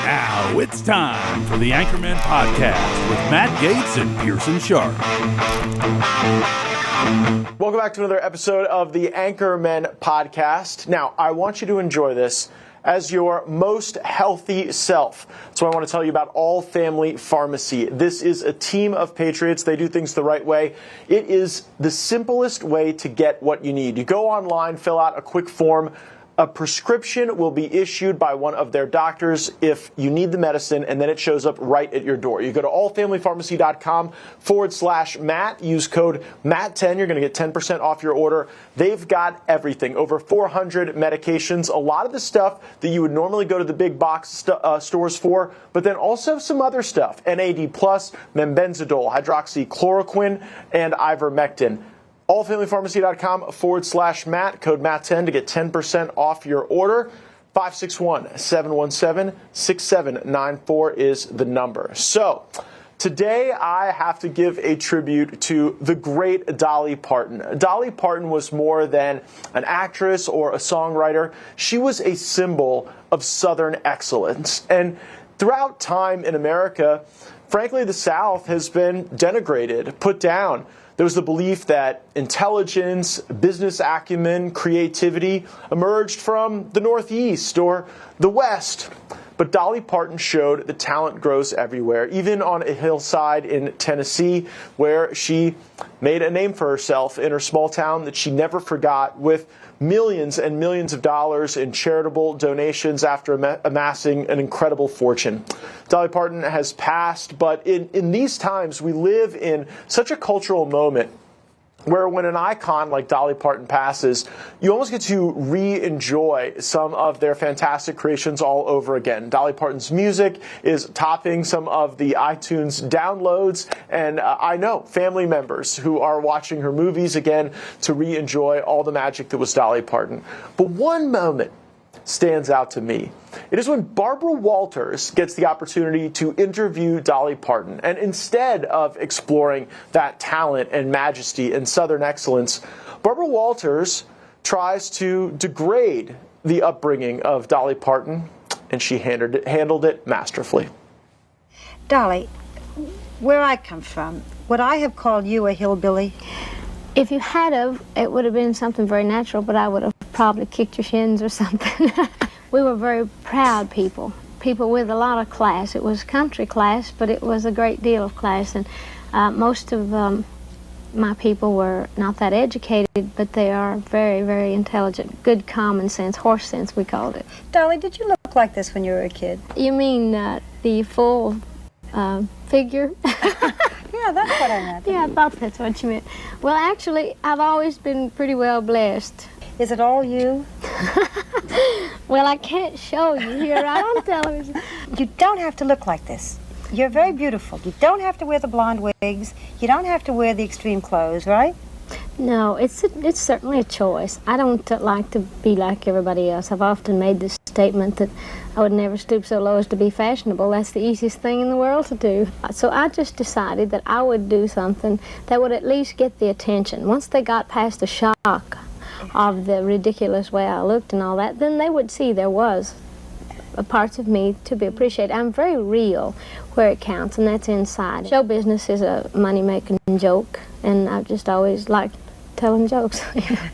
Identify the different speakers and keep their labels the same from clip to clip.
Speaker 1: Now it's time for the Anchormen podcast with Matt Gates and Pearson Sharp.
Speaker 2: Welcome back to another episode of the Anchormen podcast. Now, I want you to enjoy this as your most healthy self. So I want to tell you about All Family Pharmacy. This is a team of patriots. They do things the right way. It is the simplest way to get what you need. You go online, fill out a quick form. A prescription will be issued by one of their doctors if you need the medicine, and then it shows up right at your door. You go to allfamilypharmacy.com/Matt. Use code MATT10. You're going to get 10% off your order. They've got everything. Over 400 medications. A lot of the stuff that you would normally go to the big box stores for, but then also some other stuff. NAD+, membenzidol, hydroxychloroquine, and ivermectin. allfamilypharmacy.com/Matt, code MATT10 to get 10% off your order. 561-717-6794 is the number. So, today I have to give a tribute to the great Dolly Parton. Dolly Parton was more than an actress or a songwriter. She was a symbol of Southern excellence. And throughout time in America, frankly, the South has been denigrated, put down. There was the belief that intelligence, business acumen, creativity emerged from the Northeast or the West. But Dolly Parton showed that talent grows everywhere, even on a hillside in Tennessee, where she made a name for herself in her small town that she never forgot, with millions and millions of dollars in charitable donations after amassing an incredible fortune. Dolly Parton has passed, but in these times, we live in such a cultural moment where when an icon like Dolly Parton passes, you almost get to re-enjoy some of their fantastic creations all over again. Dolly Parton's music is topping some of the iTunes downloads, and I know family members who are watching her movies again to re-enjoy all the magic that was Dolly Parton. But one moment stands out to me. It is when Barbara Walters gets the opportunity to interview Dolly Parton. And instead of exploring that talent and majesty and Southern excellence, Barbara Walters tries to degrade the upbringing of Dolly Parton, and she handled it masterfully.
Speaker 3: Dolly, where I come from, would I have called you a hillbilly?
Speaker 4: If you had of, it would have been something very natural, but I would have probably kicked your shins or something. We were very proud people with a lot of class. It was country class, but it was a great deal of class, and most of my people were not that educated, but they are very, very intelligent. Good common sense, horse sense we called it.
Speaker 3: Dolly, did you look like this when you were a kid?
Speaker 4: You mean the full figure?
Speaker 3: Yeah, that's what I meant.
Speaker 4: Yeah, I thought that's what you meant. Well, actually, I've always been pretty well blessed.
Speaker 3: Is it all you?
Speaker 4: Well, I can't show you here on television.
Speaker 3: You don't have to look like this. You're very beautiful. You don't have to wear the blonde wigs. You don't have to wear the extreme clothes, right?
Speaker 4: No, it's certainly a choice. I don't like to be like everybody else. I've often made this statement that I would never stoop so low as to be fashionable. That's the easiest thing in the world to do. So I just decided that I would do something that would at least get the attention. Once they got past the shock of the ridiculous way I looked and all that, then they would see there was a parts of me to be appreciated. I'm very real where it counts, and that's inside. Show business is a money-making joke, and I've just always liked telling jokes.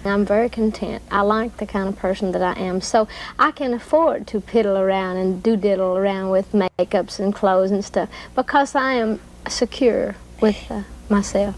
Speaker 4: I'm very content. I like the kind of person that I am, so I can afford to piddle around and diddle around with makeups and clothes and stuff because I am secure with myself.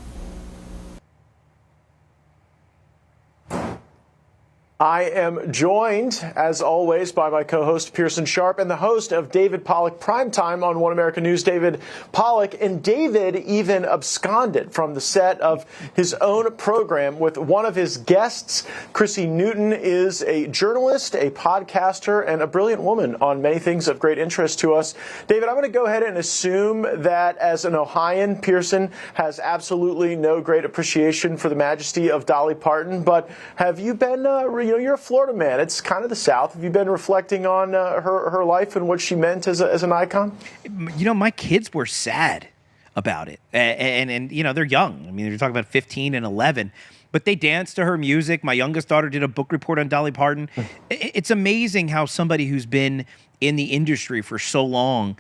Speaker 2: I am joined, as always, by my co-host Pearson Sharp and the host of David Pollock Primetime on One American News, David Pollock. And David even absconded from the set of his own program with one of his guests. Chrissy Newton is a journalist, a podcaster, and a brilliant woman on many things of great interest to us. David, I'm going to go ahead and assume that as an Ohioan, Pearson has absolutely no great appreciation for the majesty of Dolly Parton. But have you been you're a Florida man. It's kind of the South. Have you been reflecting on her life and what she meant as an icon?
Speaker 5: My kids were sad about it. And they're young. I mean, they're talking about 15 and 11. but they dance to her music. My youngest daughter did a book report on Dolly Parton. It's amazing how somebody who's been in the industry for so long,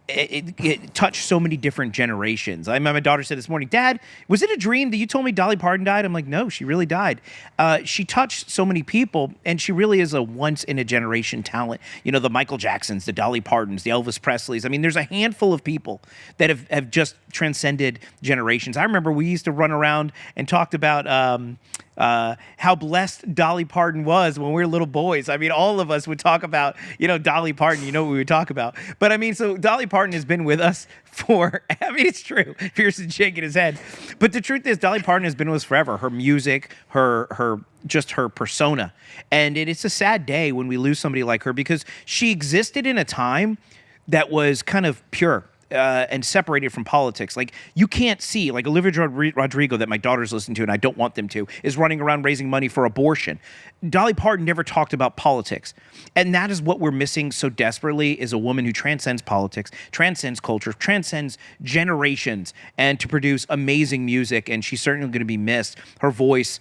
Speaker 5: it touched so many different generations. My daughter said this morning, Dad, was it a dream that you told me Dolly Parton died? I'm like, no, she really died. She touched so many people, and she really is a once-in-a-generation talent. You know, the Michael Jacksons, the Dolly Partons, the Elvis Presleys. I mean, there's a handful of people that have just transcended generations. I remember we used to run around and talked about how blessed Dolly Parton was when we were little boys. I mean, all of us would talk about, Dolly Parton, what we would talk about. But I mean, so Dolly Parton has been with us it's true. Pearson's shaking his head. But the truth is, Dolly Parton has been with us forever. Her music, her persona. And it's a sad day when we lose somebody like her, because she existed in a time that was kind of pure. And separated from politics. Like, you can't see, like Olivia Rodrigo, that my daughters listen to, and I don't want them to, is running around raising money for abortion. Dolly Parton never talked about politics. And that is what we're missing so desperately, is a woman who transcends politics, transcends culture, transcends generations, and to produce amazing music. And she's certainly going to be missed. Her voice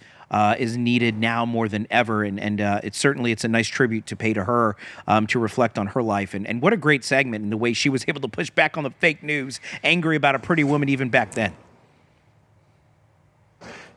Speaker 5: is needed now more than ever, and it's a nice tribute to pay to her, to reflect on her life, and what a great segment in the way she was able to push back on the fake news, angry about a pretty woman even back then.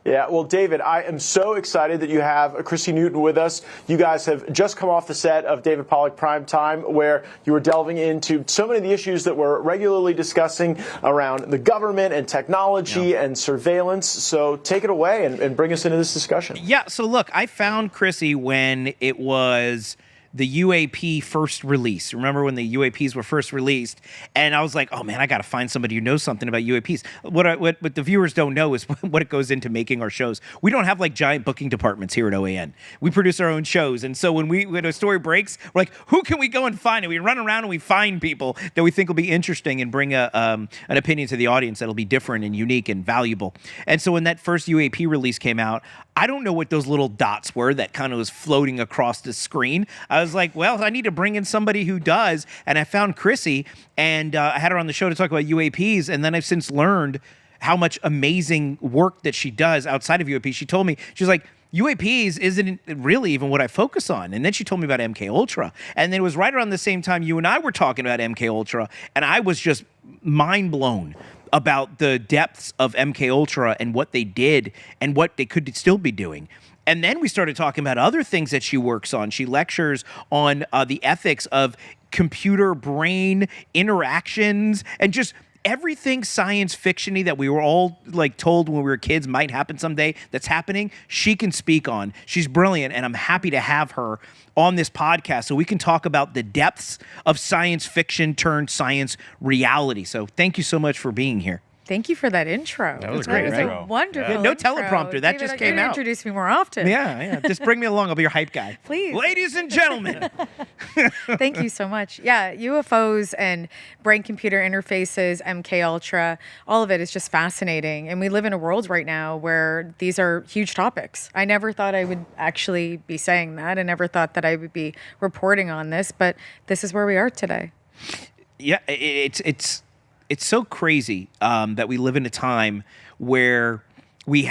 Speaker 2: Yeah, well, David, I am so excited that you have Chrissy Newton with us. You guys have just come off the set of David Pollock Prime Time, where you were delving into so many of the issues that we're regularly discussing around the government and technology and surveillance. So take it away and bring us into this discussion.
Speaker 5: Yeah, so look, I found Chrissy when it was the UAP first release. Remember when the UAPs were first released? And I was like, oh man, I got to find somebody who knows something about UAPs. What the viewers don't know is what it goes into making our shows. We don't have like giant booking departments here at OAN. We produce our own shows. And so when a story breaks, we're like, who can we go and find? And we run around and we find people that we think will be interesting and bring an opinion to the audience that'll be different and unique and valuable. And so when that first UAP release came out, I don't know what those little dots were that kind of was floating across the screen. I was like, well, I need to bring in somebody who does. And I found Chrissy, and I had her on the show to talk about UAPs. And then I've since learned how much amazing work that she does outside of UAPs. She told me, she's like, UAPs isn't really even what I focus on. And then she told me about MK Ultra. And then it was right around the same time you and I were talking about MK Ultra. And I was just mind blown about the depths of MK Ultra and what they did and what they could still be doing. And then we started talking about other things that she works on. She lectures on the ethics of computer brain interactions and just everything science fiction-y that we were all like told when we were kids might happen someday that's happening, she can speak on. She's brilliant, and I'm happy to have her on this podcast so we can talk about the depths of science fiction turned science reality. So thank you so much for being here.
Speaker 6: Thank you for that intro.
Speaker 7: That was great,
Speaker 6: That was
Speaker 7: right?
Speaker 6: a wonderful
Speaker 5: No
Speaker 6: intro.
Speaker 5: teleprompter. That
Speaker 6: David,
Speaker 5: just
Speaker 6: you
Speaker 5: came
Speaker 6: need to
Speaker 5: out.
Speaker 6: Introduce me more often.
Speaker 5: Yeah. Just bring me along. I'll be your hype guy.
Speaker 6: Please.
Speaker 5: Ladies and gentlemen.
Speaker 6: Thank you so much. Yeah, UFOs and brain-computer interfaces, MK Ultra, all of it is just fascinating. And we live in a world right now where these are huge topics. I never thought I would actually be saying that. I never thought that I would be reporting on this, but this is where we are today.
Speaker 5: Yeah, it's so crazy that we live in a time where we've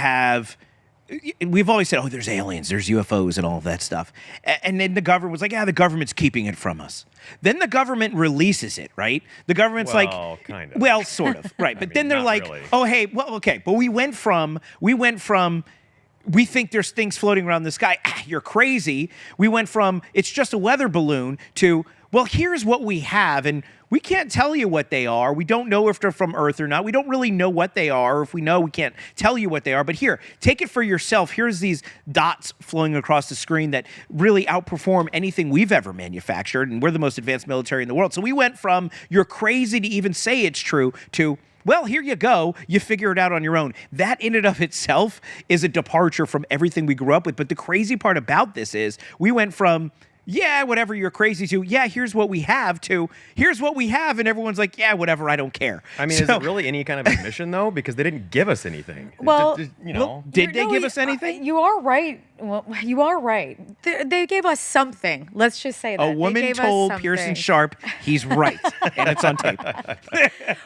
Speaker 5: always said, oh, there's aliens, there's UFOs and all of that stuff. And then the government was like, yeah, the government's keeping it from us. Then the government releases it, right? The government's kind of. Well, sort of, right. But then they're like, really. Oh, hey, well, okay. But we went from we think there's things floating around the sky. You're crazy. We went from it's just a weather balloon to, well, here's what we have, and we can't tell you what they are. We don't know if they're from Earth or not. We don't really know what they are. If we know, we can't tell you what they are. But here, take it for yourself. Here's these dots flowing across the screen that really outperform anything we've ever manufactured, and we're the most advanced military in the world. So we went from you're crazy to even say it's true to, well, here you go. You figure it out on your own. That in and of itself is a departure from everything we grew up with. But the crazy part about this is we went from yeah, whatever, you're crazy too. Yeah, here's what we have too. Here's what we have. And everyone's like, yeah, whatever, I don't care.
Speaker 7: I mean, is it really any kind of admission, though? Because they didn't give us anything.
Speaker 6: Well,
Speaker 5: did they give us anything?
Speaker 6: You are right. Well, you are right. They gave us something. Let's just say that.
Speaker 5: A woman told Pearson Sharp he's right, and it's on tape.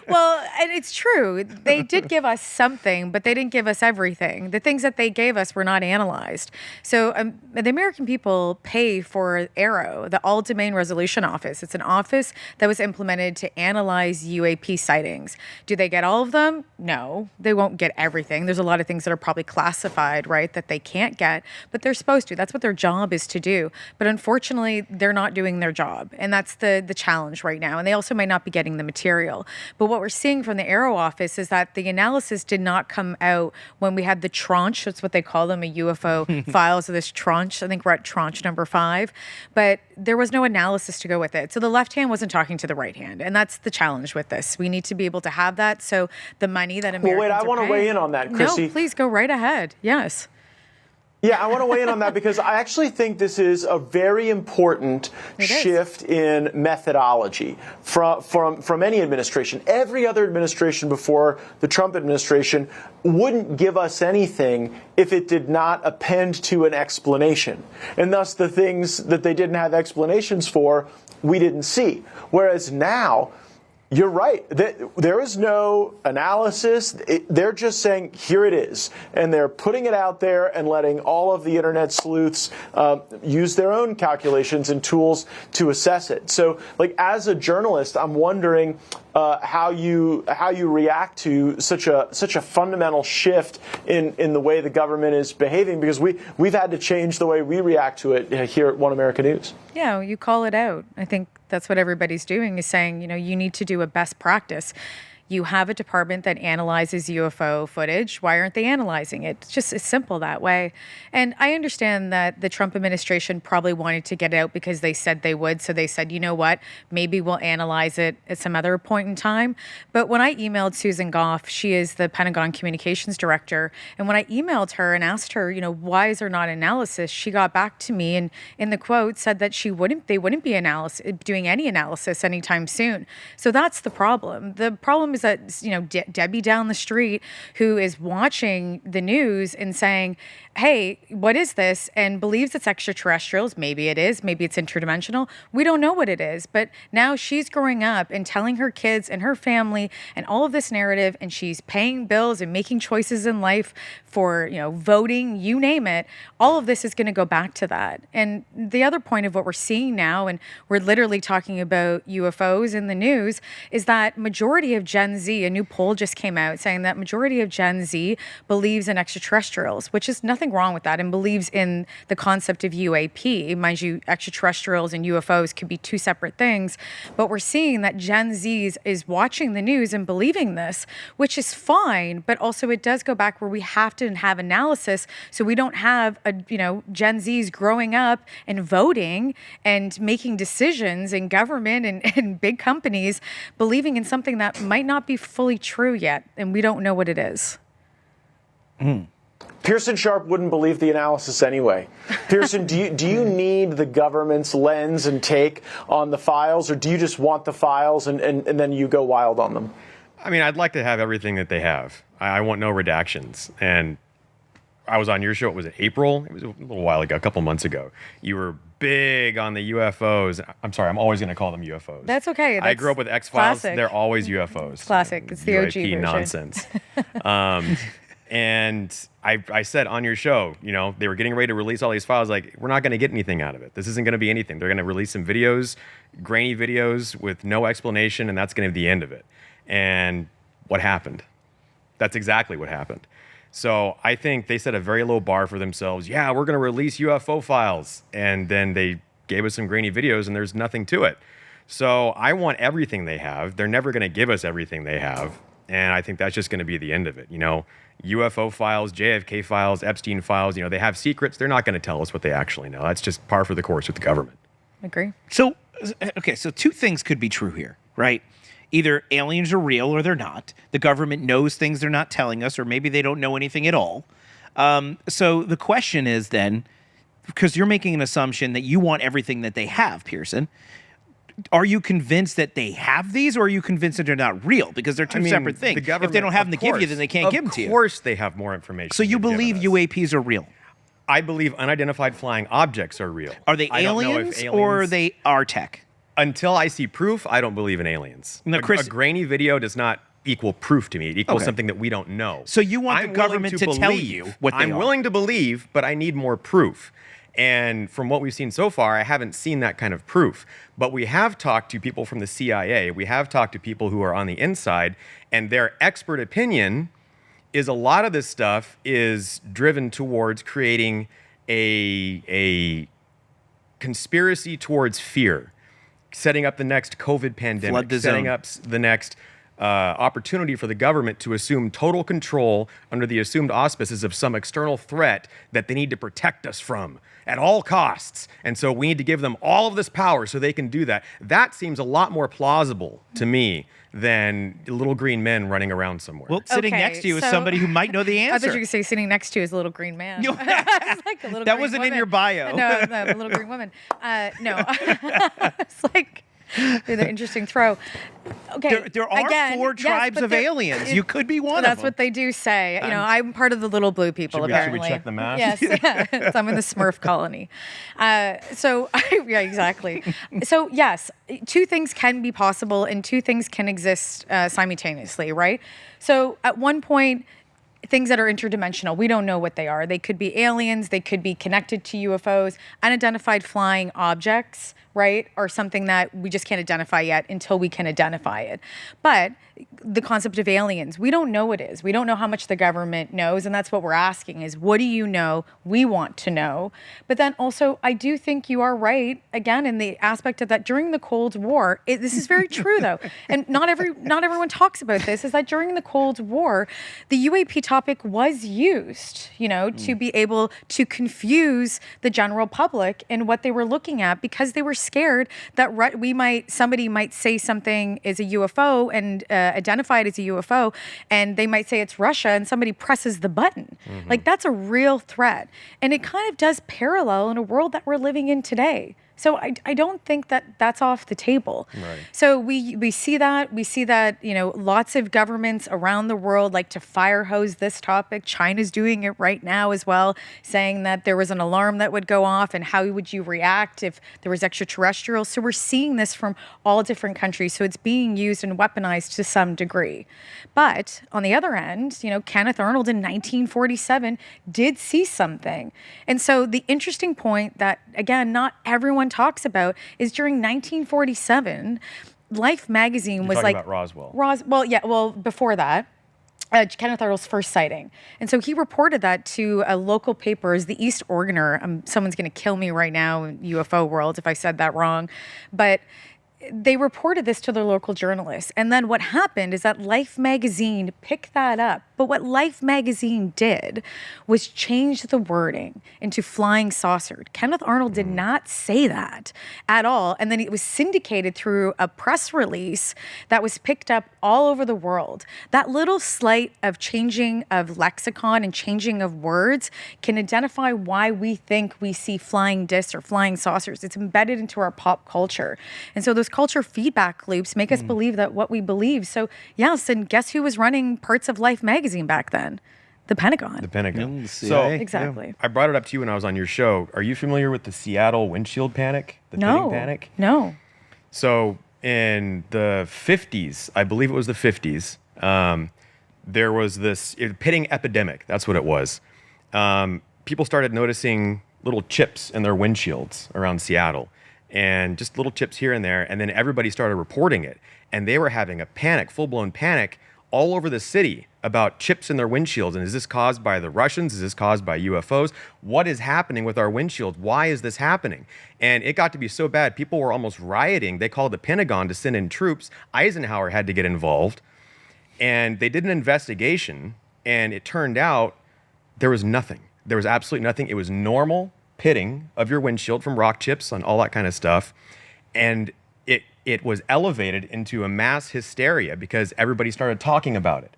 Speaker 6: Well, and it's true. They did give us something, but they didn't give us everything. The things that they gave us were not analyzed. So the American people pay for ARROW, the All Domain Resolution Office. It's an office that was implemented to analyze UAP sightings. Do they get all of them? No, they won't get everything. There's a lot of things that are probably classified, right, that they can't get, but they're supposed to. That's what their job is to do. But unfortunately, they're not doing their job. And that's the challenge right now. And they also might not be getting the material. But what we're seeing from the ARROW office is that the analysis did not come out when we had the tranche. That's what they call them, a UFO files of this tranche. I think we're at tranche number 5. But there was no analysis to go with it. So the left hand wasn't talking to the right hand. And that's the challenge with this. We need to be able to have that. So the money that Americans
Speaker 2: Well, wait, I want to weigh in on that, Chrissy.
Speaker 6: No, please go right ahead. Yes.
Speaker 2: Yeah, I want to weigh in on that because I actually think this is a very important shift in methodology from any administration. Every other administration before the Trump administration wouldn't give us anything if it did not append to an explanation. And thus the things that they didn't have explanations for, we didn't see. Whereas now, you're right. There is no analysis. They're just saying, here it is. And they're putting it out there and letting all of the internet sleuths use their own calculations and tools to assess it. So, like, as a journalist, I'm wondering how you react to such a fundamental shift in the way the government is behaving, because we've had to change the way we react to it here at One America News.
Speaker 6: Yeah, you call it out. I think that's what everybody's doing, is saying, you need to do a best practice. You have a department that analyzes UFO footage. Why aren't they analyzing it? It's simple that way. And I understand that the Trump administration probably wanted to get it out because they said they would. So they said, you know what, maybe we'll analyze it at some other point in time. But when I emailed Susan Goff, she is the Pentagon Communications Director. And when I emailed her and asked her, why is there not analysis? She got back to me and in the quote said that they wouldn't be doing any analysis anytime soon. So that's the problem. The problem is that, Debbie down the street who is watching the news and saying, hey, what is this? And believes it's extraterrestrials. Maybe it is. Maybe it's interdimensional. We don't know what it is. But now she's growing up and telling her kids and her family and all of this narrative, and she's paying bills and making choices in life for, voting, you name it. All of this is going to go back to that. And the other point of what we're seeing now, and we're literally talking about UFOs in the news, is that majority of Gen Z, a new poll just came out saying that majority of Gen Z believes in extraterrestrials, which is nothing wrong with that, and believes in the concept of UAP. Mind you, extraterrestrials and UFOs could be two separate things, but we're seeing that Gen Z is watching the news and believing this, which is fine, but also it does go back where we have to have analysis, so we don't have Gen Zs growing up and voting and making decisions in government and big companies believing in something that might not be fully true yet, and we don't know what it is.
Speaker 2: Pearson Sharp wouldn't believe the analysis anyway. Pearson, do you need the government's lens and take on the files, or do you just want the files and then you go wild on them?
Speaker 7: I mean, I'd like to have everything that they have. I want no redactions. And I was on your show, was it April? It was a little while ago, a couple months ago. You were big on the UFOs. I'm sorry, I'm always going to call them UFOs.
Speaker 6: That's okay.
Speaker 7: I grew up with X-Files.
Speaker 6: Classic.
Speaker 7: They're always UFOs.
Speaker 6: Classic. It's the OG version.
Speaker 7: Nonsense. And I said on your show, they were getting ready to release all these files. Like, we're not going to get anything out of it. This isn't going to be anything. They're going to release some videos, grainy videos with no explanation, and that's going to be the end of it. And what happened? That's exactly what happened. So I think they set a very low bar for themselves. Yeah, we're going to release UFO files. And then they gave us some grainy videos, and there's nothing to it. So I want everything they have. They're never going to give us everything they have. And I think that's just going to be the end of it. UFO files, JFK files, Epstein files, they have secrets. They're not going to tell us what they actually know. That's just par for the course with the government.
Speaker 6: Agree.
Speaker 5: So two things could be true here, right? Either aliens are real or they're not. The government knows things they're not telling us, or maybe they don't know anything at all. So the question is then, because you're making an assumption that you want everything that they have, Pearson. Are you convinced that they have these, or are you convinced that they're not real? Because they're two separate things. If they don't have them to give you, then they can't give them to you.
Speaker 7: Of course they have more information.
Speaker 5: So you believe UAPs are real?
Speaker 7: I believe unidentified flying objects are real.
Speaker 5: Are they aliens, or are they our tech?
Speaker 7: Until I see proof, I don't believe in aliens.
Speaker 5: Now, Chris,
Speaker 7: a grainy video does not equal proof to me. It equals something that we don't know.
Speaker 5: So you want the government to tell you what they are?
Speaker 7: I'm willing to believe, but I need more proof. And from what we've seen so far, I haven't seen that kind of proof. But we have talked to people from the CIA. We have talked to people who are on the inside, and their expert opinion is a lot of this stuff is driven towards creating a conspiracy towards fear, setting up the next COVID pandemic, setting up the next opportunity for the government to assume total control under the assumed auspices of some external threat that they need to protect us from at all costs. And so we need to give them all of this power so they can do that. That seems a lot more plausible to me than little green men running around somewhere.
Speaker 5: Well, sitting next to you is somebody who might know the answer.
Speaker 6: I thought you were going to say sitting next to you is a little green man.
Speaker 5: Like
Speaker 6: a little
Speaker 5: that
Speaker 6: green
Speaker 5: wasn't
Speaker 6: woman.
Speaker 5: in your bio.
Speaker 6: No, a little green woman. No. It's like an interesting throw. Okay.
Speaker 5: There are 4 tribes of aliens. You could be one of them.
Speaker 6: That's what they do say. You know, I'm part of the little blue people, apparently.
Speaker 7: Should we check the math?
Speaker 6: Yes. Yeah. So I'm in the Smurf colony. Yeah, exactly. So, yes, 2 things can be possible and 2 things can exist simultaneously, right? So at one point, things that are interdimensional, we don't know what they are. They could be aliens. They could be connected to UFOs. Unidentified flying objects, right, are something that we just can't identify yet until we can identify it. But the concept of aliens, we don't know what it is. We don't know how much the government knows, and that's what we're asking is, what do you know? We want to know. But then also, I do think you are right, again, in the aspect of that during the Cold War, this is very true, though, and not everyone talks about this, is that during the Cold War, the UAP topic was used, to be able to confuse the general public in what they were looking at, because they were scared that somebody might say something is a UFO and identified as a UFO, and they might say it's Russia, and somebody presses the button. Mm-hmm. Like, that's a real threat. And it kind of does parallel in a world that we're living in today. So I don't think that that's off the table. Right. So we see that. We see that, lots of governments around the world like to fire hose this topic. China's doing it right now as well, saying that there was an alarm that would go off and how would you react if there was extraterrestrials. So we're seeing this from all different countries. So it's being used and weaponized to some degree. But on the other end, Kenneth Arnold in 1947 did see something. And so the interesting point that, again, not everyone talks about is during 1947, Life magazine was like
Speaker 7: about Roswell.
Speaker 6: Well, before that, Kenneth Arnold's first sighting. And so he reported that to a local paper as the East Oregoner. Someone's going to kill me right now in UFO world if I said that wrong. But they reported this to their local journalists. And then what happened is that Life magazine picked that up. But what Life magazine did was change the wording into flying saucer. Kenneth Arnold did not say that at all. And then it was syndicated through a press release that was picked up all over the world. That little slight of changing of lexicon and changing of words can identify why we think we see flying discs or flying saucers. It's embedded into our pop culture. And so those culture feedback loops make us believe that what we believe. So yes, and guess who was running parts of Life magazine back then? The Pentagon.
Speaker 7: The Pentagon.
Speaker 5: So
Speaker 6: exactly.
Speaker 7: I brought it up to you when I was on your show. Are you familiar with the Seattle windshield panic? The pitting panic?
Speaker 6: No.
Speaker 7: So in the 50s, I believe it was the 50s, there was this pitting epidemic. That's what it was. People started noticing little chips in their windshields around Seattle, and just little chips here and there. And then everybody started reporting it. And they were having a panic, full-blown panic all over the city about chips in their windshields. And is this caused by the Russians? Is this caused by UFOs? What is happening with our windshields? Why is this happening? And it got to be so bad, people were almost rioting. They called the Pentagon to send in troops. Eisenhower had to get involved. And they did an investigation, and it turned out there was nothing. There was absolutely nothing. It was normal pitting of your windshield from rock chips and all that kind of stuff. And it was elevated into a mass hysteria because everybody started talking about it.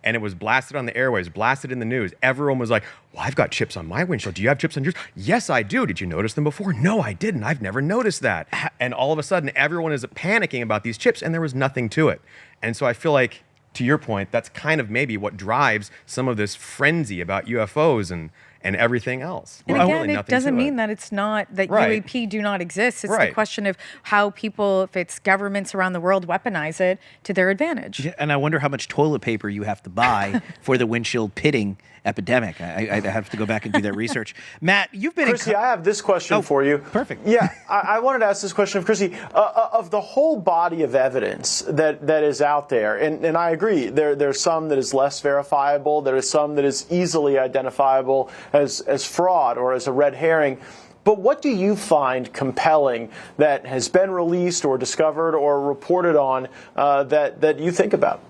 Speaker 7: and it was blasted on the airwaves, blasted in the news. Everyone was like, well, I've got chips on my windshield. Do you have chips on yours? Yes, I do. Did you notice them before? No, I didn't. I've never noticed that. And all of a sudden, everyone is panicking about these chips, and there was nothing to it. And so I feel like, to your point, that's kind of maybe what drives some of this frenzy about UFOs and everything else.
Speaker 6: And
Speaker 7: Well,
Speaker 6: again,
Speaker 7: really
Speaker 6: it
Speaker 7: nothing
Speaker 6: doesn't
Speaker 7: to
Speaker 6: mean that it's not, that
Speaker 7: Right.
Speaker 6: UAP do not exist. It's
Speaker 7: Right.
Speaker 6: the question of how people, if it's governments around the world, weaponize it to their advantage.
Speaker 5: Yeah, and I wonder how much toilet paper you have to buy for the windshield pitting epidemic. I have to go back and do that research. Matt, you've been
Speaker 2: Chrissy, I have this question for you.
Speaker 5: Perfect.
Speaker 2: Yeah, I wanted to ask this question of Chrissy. Of the whole body of evidence that is out there, and I agree, there's some that is less verifiable, there is some that is easily identifiable as fraud or as a red herring. But what do you find compelling that has been released or discovered or reported on that you think about?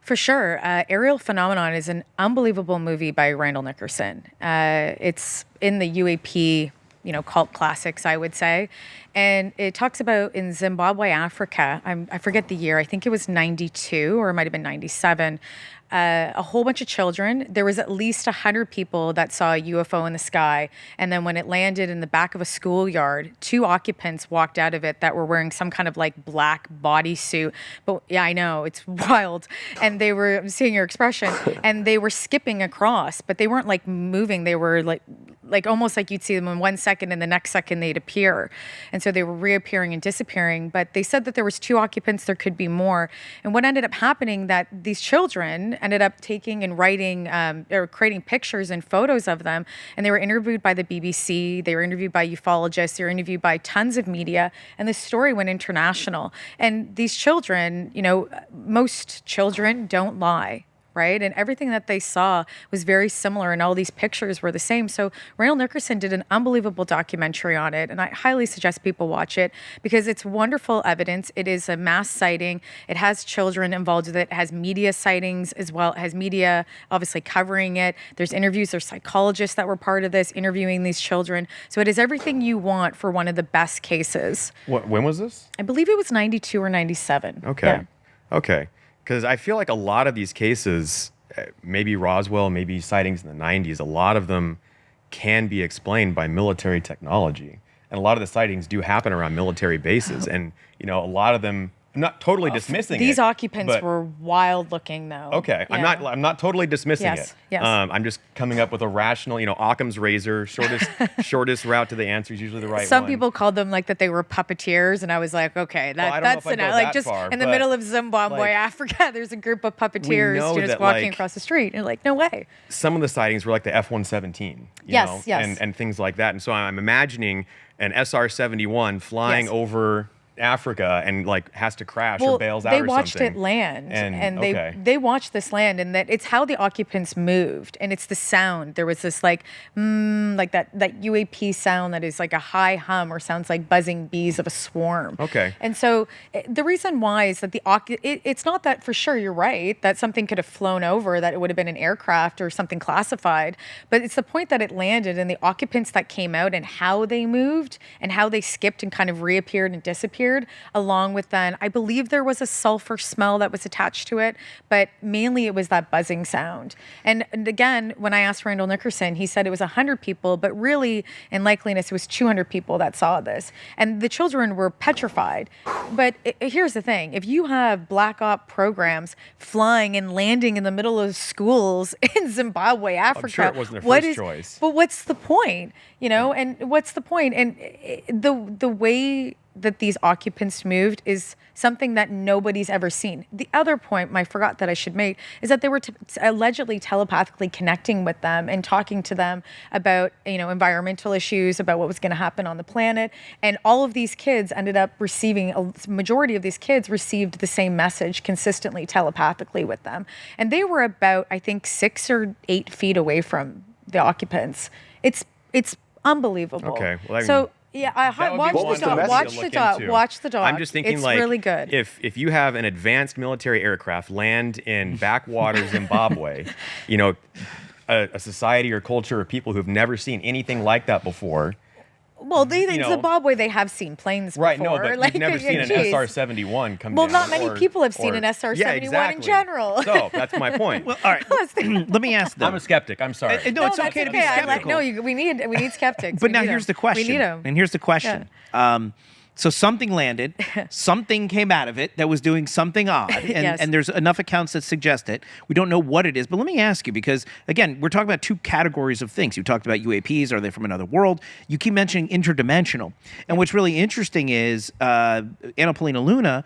Speaker 6: For sure. Aerial Phenomenon is an unbelievable movie by Randall Nickerson. It's in the UAP, cult classics, I would say. And it talks about in Zimbabwe, Africa, I forget the year, I think it was 92 or it might have been 97, a whole bunch of children. There was at least 100 people that saw a UFO in the sky. And then when it landed in the back of a schoolyard, 2 occupants walked out of it that were wearing some kind of like black bodysuit. But yeah, I know, it's wild. And they were, I'm seeing your expression, and they were skipping across, but they weren't like moving. They were like almost like you'd see them in 1 second and the next second they'd appear. And so they were reappearing and disappearing. But they said that there was 2 occupants, there could be more. And what ended up happening, that these children ended up taking and writing or creating pictures and photos of them. And they were interviewed by the BBC. They were interviewed by ufologists. They were interviewed by tons of media. And the story went international. And these children, most children don't lie. Right? And everything that they saw was very similar, and all these pictures were the same. So Randall Nickerson did an unbelievable documentary on it, and I highly suggest people watch it because it's wonderful evidence. It is a mass sighting. It has children involved with it. It has media sightings as well. It has media obviously covering it. There's interviews. There's psychologists that were part of this, interviewing these children. So it is everything you want for one of the best cases.
Speaker 7: When was this?
Speaker 6: I believe it was 92 or 97.
Speaker 7: Okay.
Speaker 6: Yeah.
Speaker 7: Okay. Because I feel like a lot of these cases, maybe Roswell, maybe sightings in the 90s, a lot of them can be explained by military technology. And a lot of the sightings do happen around military bases. And, a lot of them, I'm not totally dismissing
Speaker 6: These
Speaker 7: it.
Speaker 6: occupants were wild looking, though.
Speaker 7: Okay.
Speaker 6: Yeah.
Speaker 7: I'm not totally dismissing
Speaker 6: Yes,
Speaker 7: it.
Speaker 6: yes.
Speaker 7: I'm just coming up with a rational, Occam's razor, shortest route to the answer is usually the right
Speaker 6: Some
Speaker 7: one.
Speaker 6: people called them like that they were puppeteers, and I was like, okay,
Speaker 7: I don't know
Speaker 6: that's
Speaker 7: if I'd go
Speaker 6: like
Speaker 7: that
Speaker 6: just
Speaker 7: far,
Speaker 6: in the
Speaker 7: but,
Speaker 6: middle of Zimbabwe,
Speaker 7: like,
Speaker 6: Africa, there's a group of puppeteers
Speaker 7: know
Speaker 6: just
Speaker 7: that,
Speaker 6: walking
Speaker 7: like,
Speaker 6: across the street. And you're like, no way.
Speaker 7: Some of the sightings were like the F-117, you
Speaker 6: Yes,
Speaker 7: know,
Speaker 6: yes.
Speaker 7: and things like that. And so I'm imagining an SR-71 flying
Speaker 6: Yes.
Speaker 7: over Africa and like has to crash or bails out or
Speaker 6: they
Speaker 7: something.
Speaker 6: watched it land, and they watched this land, and that it's how the occupants moved, and it's the sound. There was this like that UAP sound that is like a high hum or sounds like buzzing bees of a swarm.
Speaker 7: Okay.
Speaker 6: And so the reason why is that it's not that for sure you're right that something could have flown over, that it would have been an aircraft or something classified, but it's the point that it landed and the occupants that came out and how they moved and how they skipped and kind of reappeared and disappeared, along with then I believe there was a sulfur smell that was attached to it, but mainly it was that buzzing sound. And again, when I asked Randall Nickerson, he said it was 100 people, but really in likeliness it was 200 people that saw this, and the children were petrified. But here's the thing, if you have black op programs flying and landing in the middle of schools in Zimbabwe, Africa,
Speaker 7: I'm sure it wasn't their first choice.
Speaker 6: But what's the point? And what's the point? And the way that these occupants moved is something that nobody's ever seen. The other point I forgot that I should make is that they were allegedly telepathically connecting with them and talking to them about, environmental issues, about what was going to happen on the planet. And all of these kids ended up receiving, a majority of these kids received the same message consistently telepathically with them. And they were about, I think, 6 or 8 feet away from the occupants. It's unbelievable.
Speaker 7: Okay. Well,
Speaker 6: So yeah, watch the dog.
Speaker 7: I'm just thinking,
Speaker 6: it's
Speaker 7: like,
Speaker 6: really good.
Speaker 7: If you have an advanced military aircraft land in backwater Zimbabwe, a society or culture of people who've never seen anything like that before,
Speaker 6: Well, in Zimbabwe, they have seen planes before.
Speaker 7: Right, no, but
Speaker 6: like,
Speaker 7: you've never seen an SR-71 come down.
Speaker 6: Well, not many people have seen an SR-71 in general.
Speaker 7: So that's my point.
Speaker 5: Well, all right. Let me ask them.
Speaker 7: I'm a skeptic. I'm sorry.
Speaker 5: No, it's okay to be skeptical.
Speaker 6: we need skeptics.
Speaker 5: But now here's the question.
Speaker 6: We need them.
Speaker 5: And here's the question.
Speaker 6: Yeah.
Speaker 5: So something landed, something came out of it that was doing something odd, and there's enough accounts that suggest it. We don't know what it is, but let me ask you, because, again, we're talking about two categories of things. You talked about UAPs, are they from another world? You keep mentioning interdimensional. And what's really interesting is Anna Paulina Luna,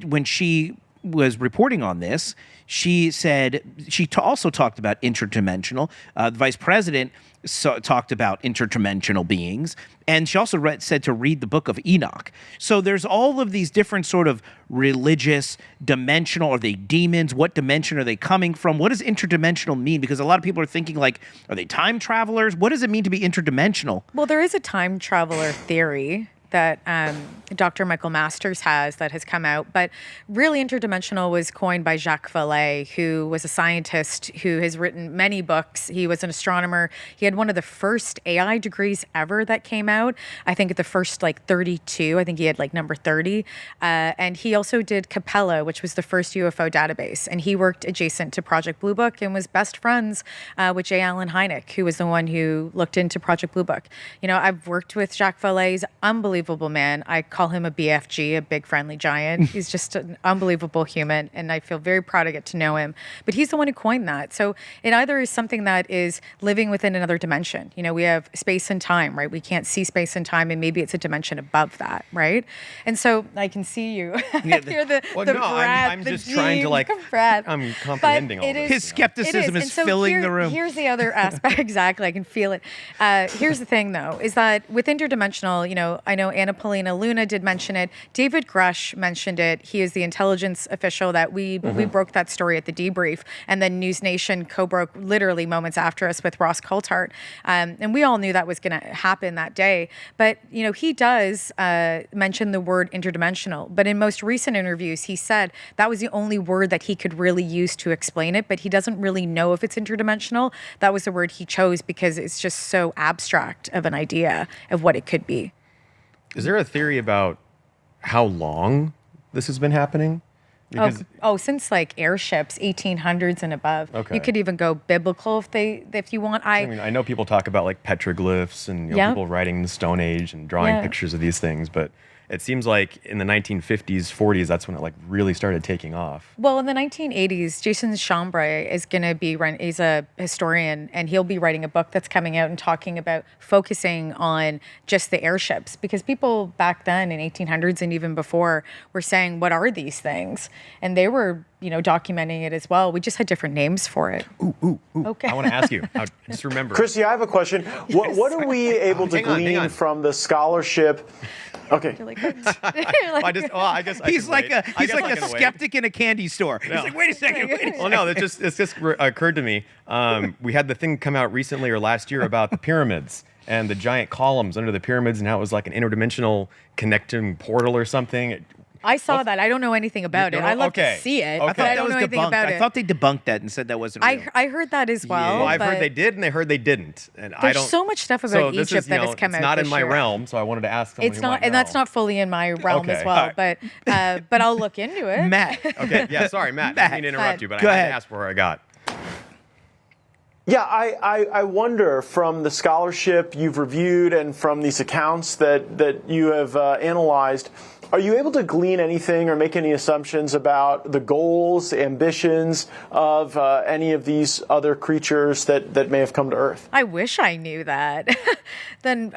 Speaker 5: when she was reporting on this, she said she also talked about interdimensional. The vice president talked about interdimensional beings, and she also said to read the book of Enoch. So there's all of these different sort of religious, dimensional. Are they demons? What dimension are they coming from? What does interdimensional mean? Because a lot of people are thinking, like, are they time travelers? What does it mean to be interdimensional?
Speaker 6: Well, there is a time traveler theory that Dr. Michael Masters has that has come out. But really, interdimensional was coined by Jacques Vallée, who was a scientist who has written many books. He was an astronomer. He had one of the first AI degrees ever that came out. I think at the first, 32. I think he had, number 30. And he also did Capella, which was the first UFO database. And he worked adjacent to Project Blue Book and was best friends with J. Allen Hynek, who was the one who looked into Project Blue Book. I've worked with Jacques Vallée. He's unbelievable man. I call him a BFG, a big friendly giant. He's just an unbelievable human, and I feel very proud to get to know him. But he's the one who coined that. So it either is something that is living within another dimension. We have space and time, right? We can't see space and time, and maybe it's a dimension above that, right? And so I can see you. Hear the breath,
Speaker 7: I'm just trying to
Speaker 6: breath.
Speaker 7: I'm comprehending all this.
Speaker 5: His skepticism is filling the room.
Speaker 6: Here's the other aspect. Exactly. I can feel it. Here's the thing, though, is that with interdimensional, I know Anna Paulina Luna did mention it. David Grush mentioned it. He is the intelligence official that we broke that story at the debrief, and then News Nation co-broke literally moments after us with Ross Coulthart. And we all knew that was going to happen that day. But, he does mention the word interdimensional. But in most recent interviews, he said that was the only word that he could really use to explain it, but he doesn't really know if it's interdimensional. That was the word he chose because it's just so abstract of an idea of what it could be.
Speaker 7: Is there a theory about how long this has been happening? Because
Speaker 6: Since airships, 1800s and above.
Speaker 7: Okay.
Speaker 6: You could even go biblical if you want.
Speaker 7: I know people talk about petroglyphs and people writing the Stone Age and drawing pictures of these things, but it seems like in the 1950s, 40s, that's when it really started taking off.
Speaker 6: Well, in the 1980s, Jason Chambray is going to be he's a historian, and he'll be writing a book that's coming out and talking about focusing on just the airships, because people back then in 1800s and even before were saying, what are these things? And they were, documenting it as well. We just had different names for it.
Speaker 7: Ooh.
Speaker 6: Okay.
Speaker 7: I want to ask you, just remember.
Speaker 2: Christy, I have a question. What are we able to glean from the scholarship? Okay.
Speaker 7: I guess
Speaker 5: he's like a skeptic in a candy store. No. He's like, wait a second.
Speaker 7: Well, no, it just occurred to me. We had the thing come out recently or last year about the pyramids and the giant columns under the pyramids and how it was like an interdimensional connecting portal or something.
Speaker 6: I saw that. I don't know anything about it. I'd love to see it, but I don't know anything about it.
Speaker 5: I thought they debunked that and said that wasn't real.
Speaker 6: I heard that as well.
Speaker 7: Well, I've heard they did, and they heard they didn't. And
Speaker 6: there's so much stuff about Egypt that has come out.
Speaker 7: It's not in my
Speaker 6: year.
Speaker 7: realm, so I wanted to ask someone
Speaker 6: It's not, and that's not fully in my realm as well. Right. But I'll look into it.
Speaker 5: Matt.
Speaker 7: Okay. Yeah. Sorry, Matt. I didn't mean to interrupt you, but
Speaker 5: Go
Speaker 7: I had
Speaker 5: ahead.
Speaker 7: to ask where I got.
Speaker 2: Yeah, I wonder, from the scholarship you've reviewed and from these accounts that you have analyzed, are you able to glean anything or make any assumptions about the goals, ambitions of any of these other creatures that may have come to Earth?
Speaker 6: I wish I knew that. Then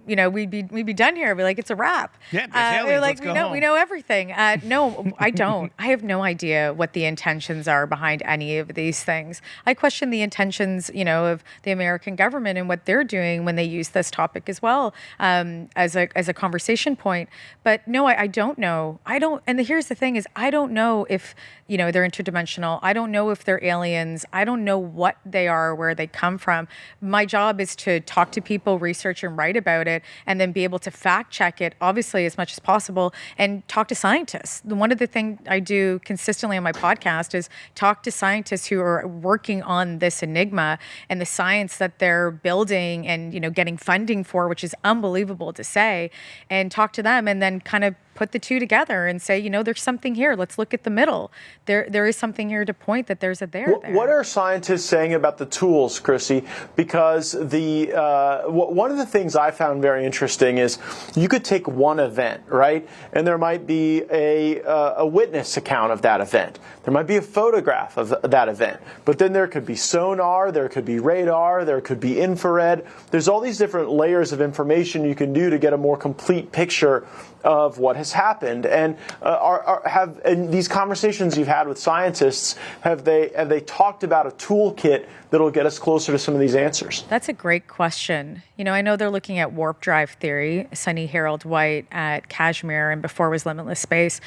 Speaker 6: we'd be done here. I'd be like, it's a wrap.
Speaker 5: Yeah, there's aliens. Let's go home.
Speaker 6: We know everything. No, I don't. I have no idea what the intentions are behind any of these things. I question the intentions, of the American government and what they're doing when they use this topic as well as a conversation point. But no. No, I don't know. And here's the thing is, I don't know if, they're interdimensional. I don't know if they're aliens. I don't know what they are, where they come from. My job is to talk to people, research and write about it, and then be able to fact check it, obviously, as much as possible, and talk to scientists. One of the things I do consistently on my podcast is talk to scientists who are working on this enigma and the science that they're building and, getting funding for, which is unbelievable to say, and talk to them and then kind of put the two together and say, there's something here. Let's look at the middle. There is something here to point that there's a there.
Speaker 2: What are scientists saying about the tools, Chrissy? Because one of the things I found very interesting is you could take one event, right, and there might be a witness account of that event. There might be a photograph of that event, but then there could be sonar, there could be radar, there could be infrared. There's all these different layers of information you can do to get a more complete picture of what has happened. And in these conversations you've had with scientists, have they talked about a toolkit that'll get us closer to some of these answers?
Speaker 6: That's a great question. I know they're looking at warp drive theory. Sonny Harold White at Kashmir and before was Limitless Space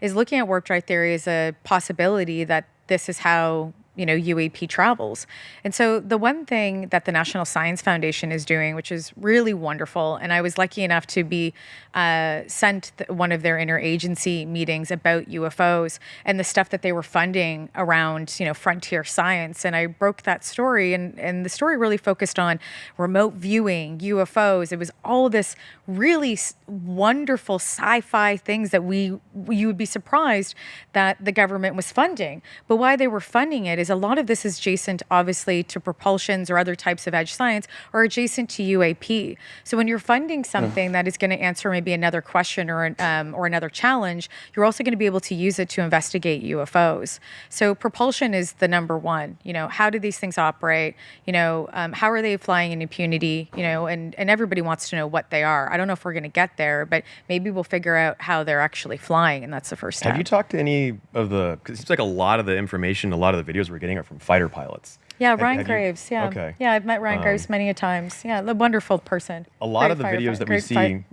Speaker 6: is looking at warp drive theory as a possibility that this is how UAP travels. And so the one thing that the National Science Foundation is doing, which is really wonderful, and I was lucky enough to be sent one of their interagency meetings about UFOs and the stuff that they were funding around, frontier science. And I broke that story, and the story really focused on remote viewing, UFOs. It was all this really wonderful sci-fi things that you would be surprised that the government was funding. But why they were funding it is a lot of this is adjacent, obviously, to propulsions or other types of edge science, or adjacent to UAP. So when you're funding something that is going to answer maybe another question or another challenge, you're also going to be able to use it to investigate UFOs. So propulsion is the number one. How do these things operate? How are they flying in impunity? And everybody wants to know what they are. I don't know if we're going to get there, but maybe we'll figure out how they're actually flying, and that's the first step.
Speaker 7: Have you talked to any of because it seems like a lot of the information, a lot of the videos we're getting are from fighter pilots.
Speaker 6: Yeah, Ryan Graves. Yeah.
Speaker 7: Okay.
Speaker 6: Yeah, I've met Ryan Graves many a times. Yeah, a wonderful person.
Speaker 7: A lot of the videos that we see,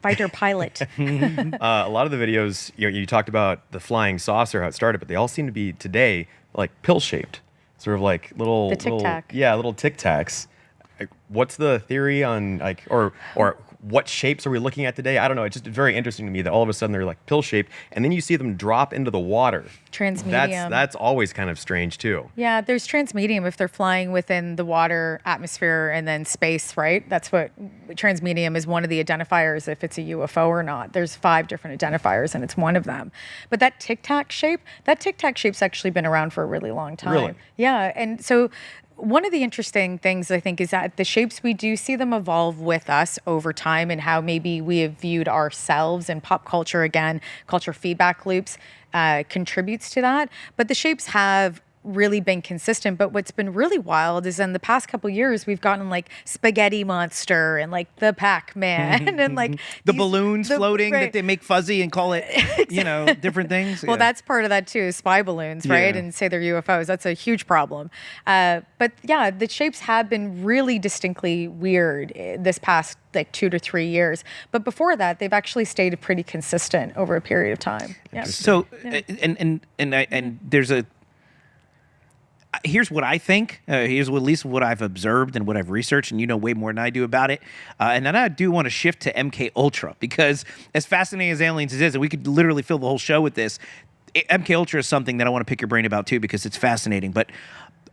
Speaker 6: fighter pilot.
Speaker 7: a lot of the videos, you talked about the flying saucer, how it started, but they all seem to be today like pill-shaped, sort of like little
Speaker 6: Tic Tac.
Speaker 7: Little Tic Tacs. What's the theory on or what shapes are we looking at today? I don't know. It's just very interesting to me that all of a sudden they're like pill-shaped, and then you see them drop into the water.
Speaker 6: Transmedium.
Speaker 7: That's always kind of strange too.
Speaker 6: Yeah, there's transmedium if they're flying within the water, atmosphere, and then space, right? That's what transmedium is, one of the identifiers if it's a UFO or not. There's 5 different identifiers, and it's one of them. But that Tic Tac shape's actually been around for a really long time.
Speaker 7: Really?
Speaker 6: Yeah, and so one of the interesting things, I think, is that the shapes, we do see them evolve with us over time and how maybe we have viewed ourselves, and pop culture, again, culture feedback loops contributes to that. But the shapes have really been consistent. But what's been really wild is in the past couple of years, we've gotten like Spaghetti Monster and like the Pac-Man and like
Speaker 5: the balloons floating that they make fuzzy and call it, different things.
Speaker 6: Well, that's part of that too, spy balloons, right?
Speaker 5: Yeah.
Speaker 6: And say they're UFOs. That's a huge problem. But yeah, the shapes have been really distinctly weird this past like 2 to 3 years. But before that, they've actually stayed pretty consistent over a period of time. Yeah.
Speaker 5: So, and there's a, here's what I think. Here's at least what I've observed and what I've researched, and you know way more than I do about it. And then I do want to shift to MK Ultra, because as fascinating as Aliens is, and we could literally fill the whole show with this, MK Ultra is something that I want to pick your brain about too, because it's fascinating. But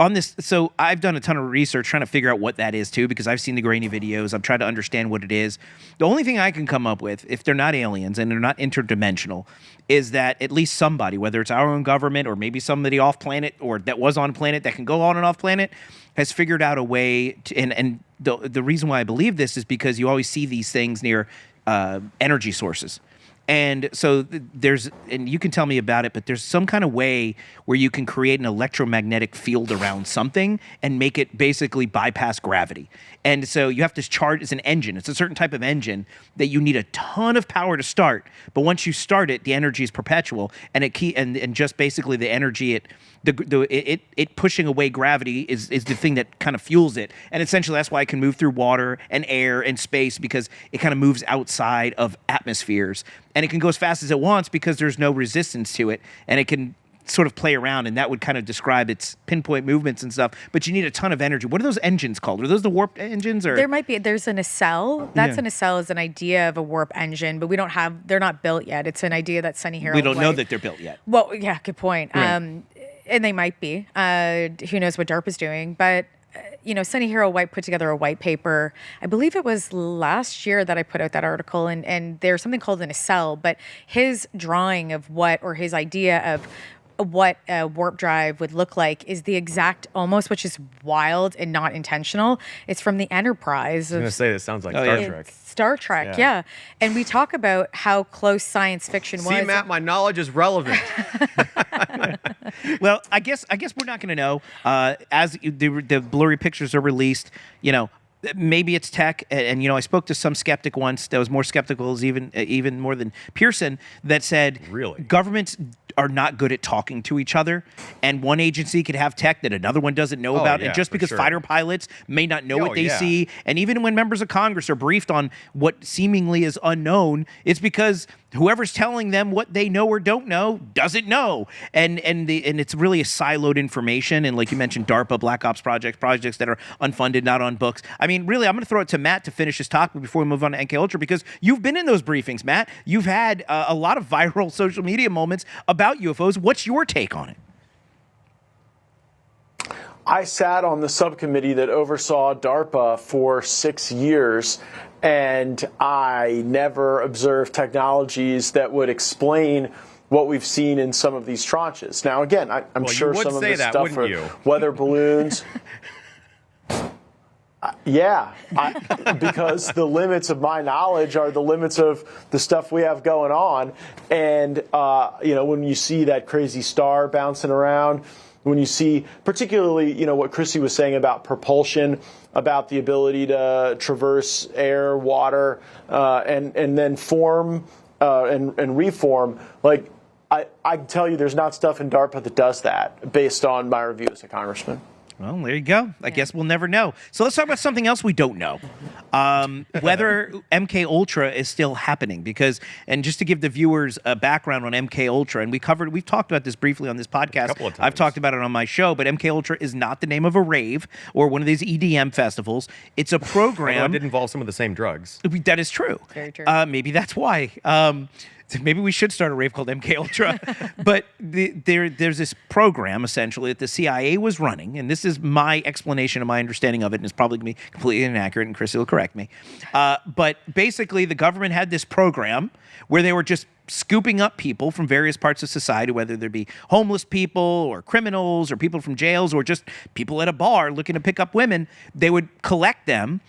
Speaker 5: on this, so I've done a ton of research trying to figure out what that is too, because I've seen the grainy videos. I'm trying to understand what it is. The only thing I can come up with, if they're not aliens and they're not interdimensional, is that at least somebody, whether it's our own government or maybe somebody off planet or that was on planet that can go on and off planet, has figured out a way to, and the reason why I believe this is because you always see these things near energy sources. And so there's, and you can tell me about it, but there's some kind of way where you can create an electromagnetic field around something and make it basically bypass gravity. And so you have to charge, it's an engine. It's a certain type of engine that you need a ton of power to start. But once you start it, the energy is perpetual, and and just basically the energy, it pushing away gravity is the thing that kind of fuels it. And essentially that's why it can move through water and air and space, because it kind of moves outside of atmospheres. and it can go as fast as it wants because there's no resistance to it, and it can sort of play around, and that would kind of describe its pinpoint movements and stuff. But you need a ton of energy. What are those engines called? Are those the warp engines? Or
Speaker 6: There's a nacelle. A nacelle is an idea of a warp engine, but they're not built yet. It's an idea that Sunny Hero.
Speaker 5: We don't know that they're built yet.
Speaker 6: Well, yeah, good point.
Speaker 5: Right.
Speaker 6: And they might be. Who knows what DARPA's doing? But Sunny Hero White put together a white paper. I believe it was last year that I put out that article, and there's something called a nacelle. But his drawing of his idea of what a warp drive would look like is the exact almost, which is wild and not intentional. It's from the Enterprise.
Speaker 7: I was going to say, this sounds like Star Trek.
Speaker 6: Star Trek, yeah. And we talk about how close science fiction was.
Speaker 7: See, Matt, my knowledge is relevant.
Speaker 5: Well, I guess we're not going to know as the blurry pictures are released. Maybe it's tech, and I spoke to some skeptic once that was more skeptical, even more than Pearson, that said,
Speaker 7: really,
Speaker 5: governments are not good at talking to each other, and one agency could have tech that another one doesn't know about, and just because fighter pilots may not know what they see, and even when members of Congress are briefed on what seemingly is unknown, it's because whoever's telling them what they know or don't know doesn't know, and it's really a siloed information, and like you mentioned, DARPA, Black Ops projects that are unfunded, not on books. I mean, really, I'm going to throw it to Matt to finish his talk before we move on to MK Ultra, because you've been in those briefings, Matt. You've had a lot of viral social media moments about UFOs. What's your take on it?
Speaker 2: I sat on the subcommittee that oversaw DARPA for 6 years, and I never observed technologies that would explain what we've seen in some of these tranches. Now, again, I'm sure some of this stuff are weather balloons. Because the limits of my knowledge are the limits of the stuff we have going on. And, when you see that crazy star bouncing around, when you see particularly, what Chrissy was saying about propulsion, about the ability to traverse air, water, and then form and reform, like, I can tell you there's not stuff in DARPA that does that based on my review as a congressman.
Speaker 5: Well, there you go. I guess we'll never know. So let's talk about something else we don't know. Whether MK Ultra is still happening, and just to give the viewers a background on MK Ultra, and we've talked about this briefly on this podcast. A couple of times. I've talked about it on my show, but MK Ultra is not the name of a rave or one of these EDM festivals. It's a program.
Speaker 7: Although it did involve some of the same drugs.
Speaker 5: That is true.
Speaker 6: Very true.
Speaker 5: Maybe that's why. Maybe we should start a rave called MK Ultra. But there's this program, essentially, that the CIA was running, and this is my explanation of my understanding of it, and it's probably going to be completely inaccurate, and Chris will correct me. But basically, the government had this program where they were just scooping up people from various parts of society, whether there be homeless people or criminals or people from jails or just people at a bar looking to pick up women. They would collect them,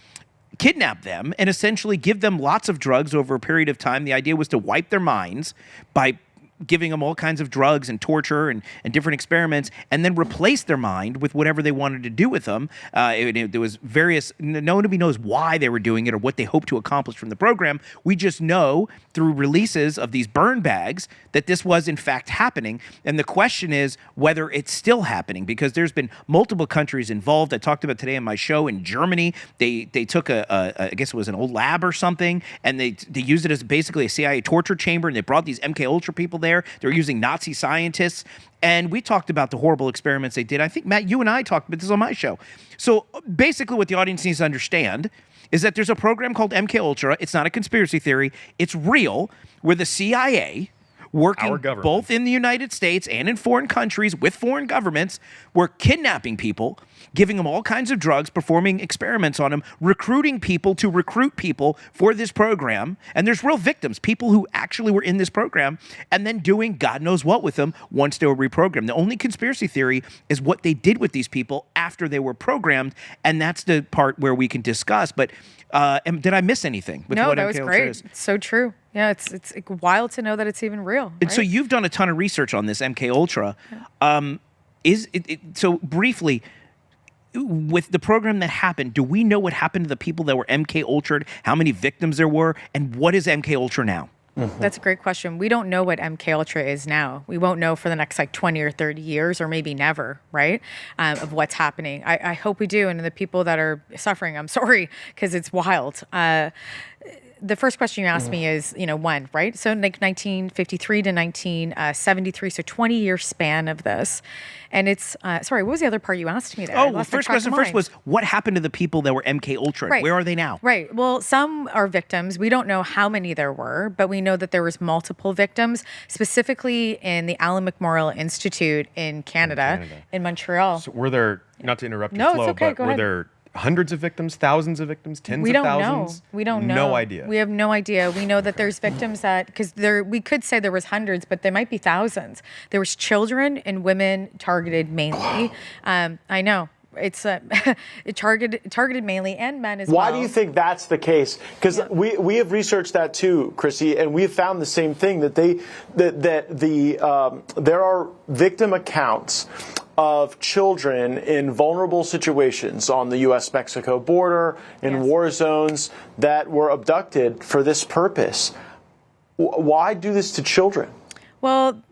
Speaker 5: kidnap them, and essentially give them lots of drugs over a period of time. The idea was to wipe their minds by giving them all kinds of drugs and torture and different experiments, and then replace their mind with whatever they wanted to do with them. There was various, nobody knows why they were doing it or what they hoped to accomplish from the program. We just know through releases of these burn bags that this was in fact happening. And the question is whether it's still happening, because there's been multiple countries involved. I talked about today on my show in Germany. They took I guess it was an old lab or something, and they used it as basically a CIA torture chamber, and they brought these MK Ultra people there. They were using Nazi scientists. And we talked about the horrible experiments they did. I think, Matt, you and I talked about this on my show. So basically what the audience needs to understand is that there's a program called MK Ultra. It's not a conspiracy theory. It's real, where the CIA, working both in the United States and in foreign countries with foreign governments, were kidnapping people, giving them all kinds of drugs, performing experiments on them, recruiting people to recruit people for this program. And there's real victims, people who actually were in this program, and then doing God knows what with them once they were reprogrammed. The only conspiracy theory is what they did with these people after they were programmed, and that's the part where we can discuss. But did I miss anything?
Speaker 6: No, that was great. It's so true. Yeah, it's wild to know that it's even real.
Speaker 5: And so you've done a ton of research on this MK Ultra. So briefly, with the program that happened, do we know what happened to the people that were MK Ultra'd, how many victims there were, and what is MK Ultra now?
Speaker 6: Mm-hmm. That's a great question. We don't know what MK Ultra is now. We won't know for the next 20 or 30 years, or maybe never, right? Of what's happening. I hope we do. And the people that are suffering, I'm sorry, because it's wild. the first question you asked me is, when, right? So like 1953 to 1973, so 20-year span of this. And it's, sorry, what was the other part you asked me there?
Speaker 5: Oh, well, first question first was, what happened to the people that were MK Ultra?
Speaker 6: Right.
Speaker 5: Where are they now?
Speaker 6: Right. Well, some are victims. We don't know how many there were, but we know that there was multiple victims, specifically in the Alan McMorrill Institute in Canada, in Montreal.
Speaker 7: So were there, not to interrupt your
Speaker 6: No, it's
Speaker 7: flow,
Speaker 6: okay,
Speaker 7: but
Speaker 6: go
Speaker 7: were
Speaker 6: ahead.
Speaker 7: there hundreds of victims, thousands of victims, tens
Speaker 6: We
Speaker 7: of
Speaker 6: don't
Speaker 7: thousands?
Speaker 6: know. We don't know.
Speaker 7: No idea.
Speaker 6: We have no idea. We know that there's victims that, because we could say there was hundreds, but there might be thousands. There was children and women targeted mainly. I know. It's it targeted mainly, and men as well.
Speaker 2: Why do you think that's the case? Because we have researched that too, Chrissy, and we have found the same thing, that there are victim accounts of children in vulnerable situations on the U.S.-Mexico border, in war zones, that were abducted for this purpose. Why do this to children?
Speaker 6: Well,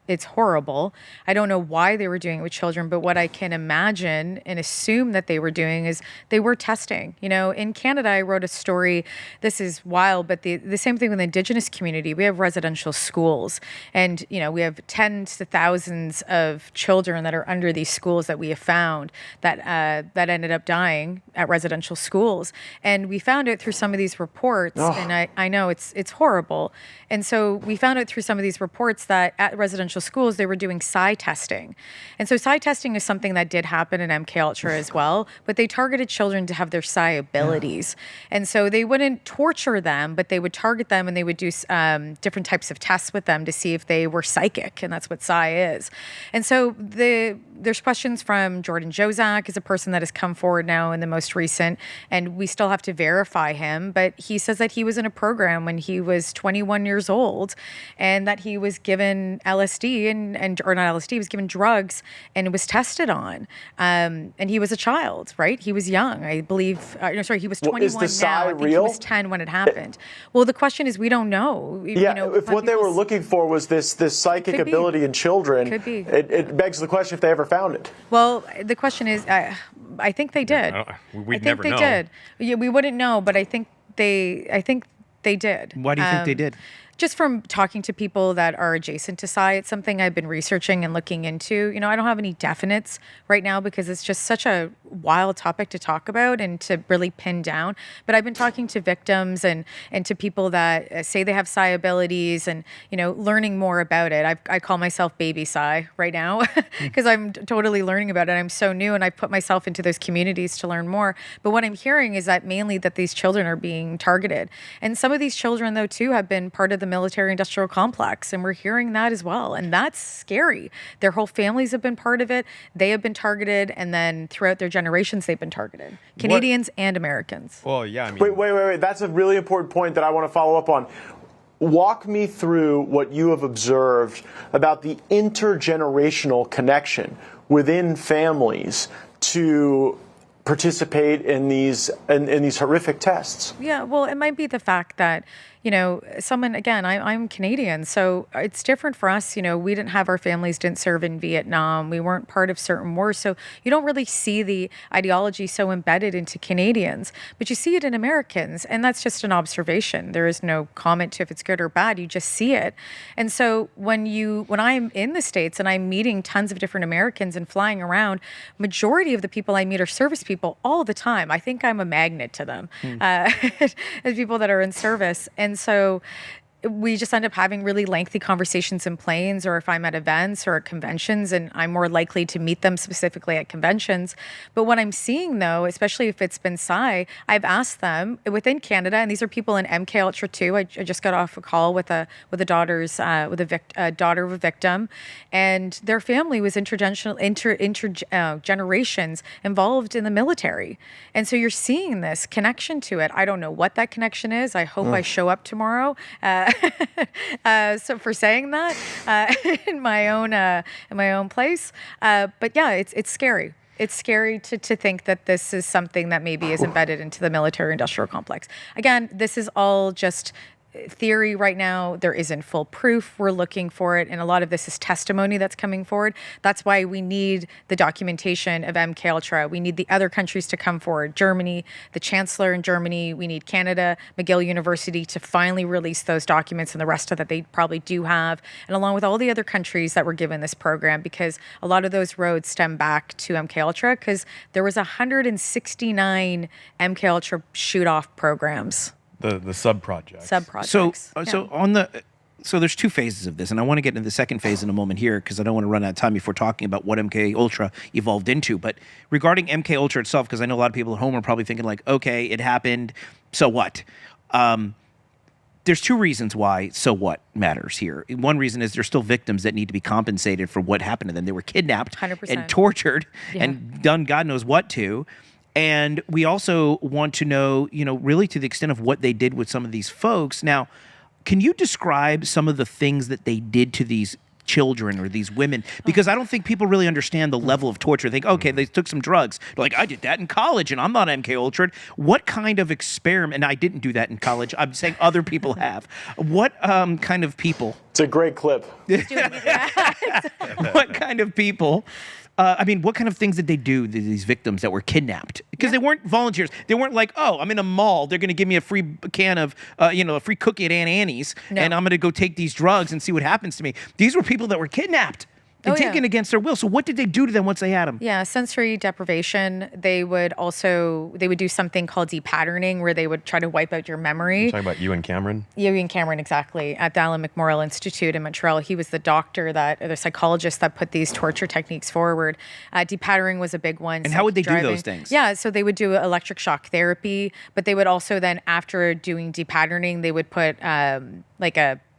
Speaker 6: it's horrible. I don't know why they were doing it with children, but what I can imagine and assume that they were doing is they were testing. In Canada, I wrote a story. This is wild, but the same thing with the Indigenous community. We have residential schools, and we have tens of thousands of children that are under these schools that we have found that ended up dying at residential schools. And we found it through some of these reports, and I know it's horrible. And so we found out through some of these reports that at residential schools, they were doing psi testing. And so psi testing is something that did happen in MK Ultra as well, but they targeted children to have their psi abilities. And so they wouldn't torture them, but they would target them, and they would do different types of tests with them to see if they were psychic, and that's what psi is. And so there's questions from Jordan Jozak, is a person that has come forward now in the most recent, and we still have to verify him, but he says that he was in a program when he was 21 years old, and that he was given LSD or not LSD, he was given drugs and was tested on. And he was a child, right? He was young, I believe. He was 21
Speaker 2: is the psi
Speaker 6: now. I think
Speaker 2: real?
Speaker 6: he was 10 when it happened. Well, the question is, we don't know.
Speaker 2: If what they were looking for was this psychic ability in children,
Speaker 6: Could be.
Speaker 2: It begs the question if they ever found it.
Speaker 6: Well, the question is, I think they did.
Speaker 7: We'd never know.
Speaker 6: I think they did. Yeah, we wouldn't know, but I think they did.
Speaker 5: Why do you think they did?
Speaker 6: Just from talking to people that are adjacent to psi, it's something I've been researching and looking into. I don't have any definites right now because it's just such a wild topic to talk about and to really pin down. But I've been talking to victims and to people that say they have psi abilities and, learning more about it. I call myself baby psi right now because I'm totally learning about it. I'm so new, and I put myself into those communities to learn more. But what I'm hearing is that mainly that these children are being targeted. And some of these children, though, too, have been part of the military industrial complex, and we're hearing that as well, and that's scary. Their whole families have been part of it. They have been targeted, and then throughout their generations they've been targeted, Canadians and Americans.
Speaker 7: Well, yeah, I mean,
Speaker 2: Wait, that's a really important point that I want to follow up on. Walk me through what you have observed about the intergenerational connection within families to participate in these horrific tests.
Speaker 6: Yeah, well, it might be the fact that someone, again, I'm Canadian, so it's different for us. We didn't have our families didn't serve in Vietnam. We weren't part of certain wars. So you don't really see the ideology so embedded into Canadians, but you see it in Americans. And that's just an observation. There is no comment to if it's good or bad. You just see it. And so when I'm in the States and I'm meeting tons of different Americans and flying around, majority of the people I meet are service people all the time. I think I'm a magnet to them, as people that are in service. And so we just end up having really lengthy conversations in planes, or if I'm at events or at conventions, and I'm more likely to meet them specifically at conventions. But what I'm seeing, though, especially if it's been psi, I've asked them within Canada, and these are people in MK Ultra too. I just got off a call with a daughter of a victim, and their family was intergenerations involved in the military, and so you're seeing this connection to it. I don't know what that connection is. I hope I show up tomorrow. So for saying that in my own place, but yeah, it's scary. It's scary to think that this is something that maybe is embedded into the military-industrial complex. Again, this is all just theory right now. There isn't full proof. We're looking for it. And a lot of this is testimony that's coming forward. That's why we need the documentation of MK Ultra. We need the other countries to come forward. Germany, the chancellor in Germany. We need Canada, McGill University to finally release those documents and the rest of that they probably do have. And along with all the other countries that were given this program, because a lot of those roads stem back to MK Ultra, because there was 169 MK Ultra shoot-off programs.
Speaker 7: The sub-projects.
Speaker 5: So there's two phases of this, and I want to get into the second phase in a moment here because I don't want to run out of time before talking about what MK Ultra evolved into. But regarding MK Ultra itself, because I know a lot of people at home are probably thinking like, okay, it happened, so what? There's two reasons why so what matters here. One reason is there's still victims that need to be compensated for what happened to them. They were kidnapped
Speaker 6: 100%.
Speaker 5: and tortured and done God knows what to. And we also want to know, really to the extent of what they did with some of these folks. Now, can you describe some of the things that they did to these children or these women? Because I don't think people really understand the level of torture. They think, okay, they took some drugs. They're like, I did that in college and I'm not MK Ultra. What kind of experiment? And I didn't do that in college. I'm saying other people have. What kind of people?
Speaker 2: It's a great clip.
Speaker 5: What kind of people? What kind of things did they do to these victims that were kidnapped? Because they weren't volunteers. They weren't like, oh, I'm in a mall. They're going to give me a free can of, a free cookie at Aunt Annie's, and I'm going to go take these drugs and see what happens to me. These were people that were kidnapped and taken against their will. So what did they do to them once they had them?
Speaker 6: Yeah, sensory deprivation. They would do something called depatterning, where they would try to wipe out your memory.
Speaker 7: You're talking about Ewan Cameron?
Speaker 6: Ewan Cameron, exactly, at the Alan McMorrill Institute in Montreal. He was the the psychologist that put these torture techniques forward. Depatterning was a big one.
Speaker 5: And how would they do those things?
Speaker 6: Yeah, so they would do electric shock therapy, but they would also then, after doing depatterning, they would put a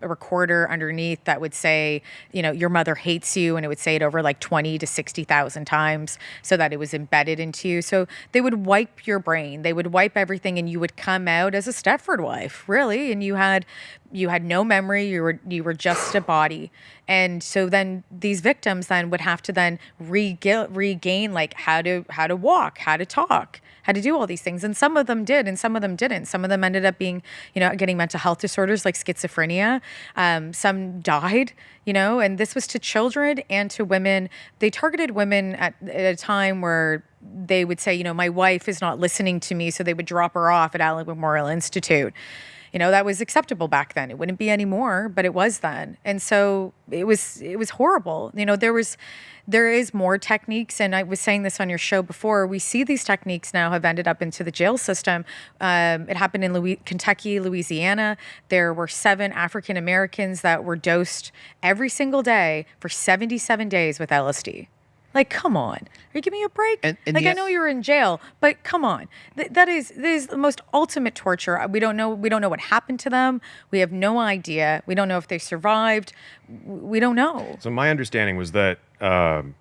Speaker 6: recorder underneath that would say, your mother hates you, and it would say it over like 20 to 60,000 times so that it was embedded into you. So they would wipe your brain. They would wipe everything, and you would come out as a Stepford wife, really. And you had no memory. You were just a body. And so then these victims then would have to then regain like how to walk, how to talk, how to do all these things. And some of them did, and some of them didn't. Some of them ended up being, getting mental health disorders like schizophrenia. Some died, and this was to children and to women. They targeted women at a time where they would say, my wife is not listening to me, so they would drop her off at Alan McMorrill Institute. That was acceptable back then. It wouldn't be anymore, but it was then. And so it was horrible. There is more techniques, and I was saying this on your show before. We see these techniques now have ended up into the jail system. It happened in Kentucky, Louisiana. There were 7 African Americans that were dosed every single day for 77 days with LSD. Like, come on. Are you giving me a break? I know you're in jail, but come on. That is the most ultimate torture. We don't know what happened to them. We have no idea. We don't know if they survived. We don't know.
Speaker 7: So my understanding was that Ewan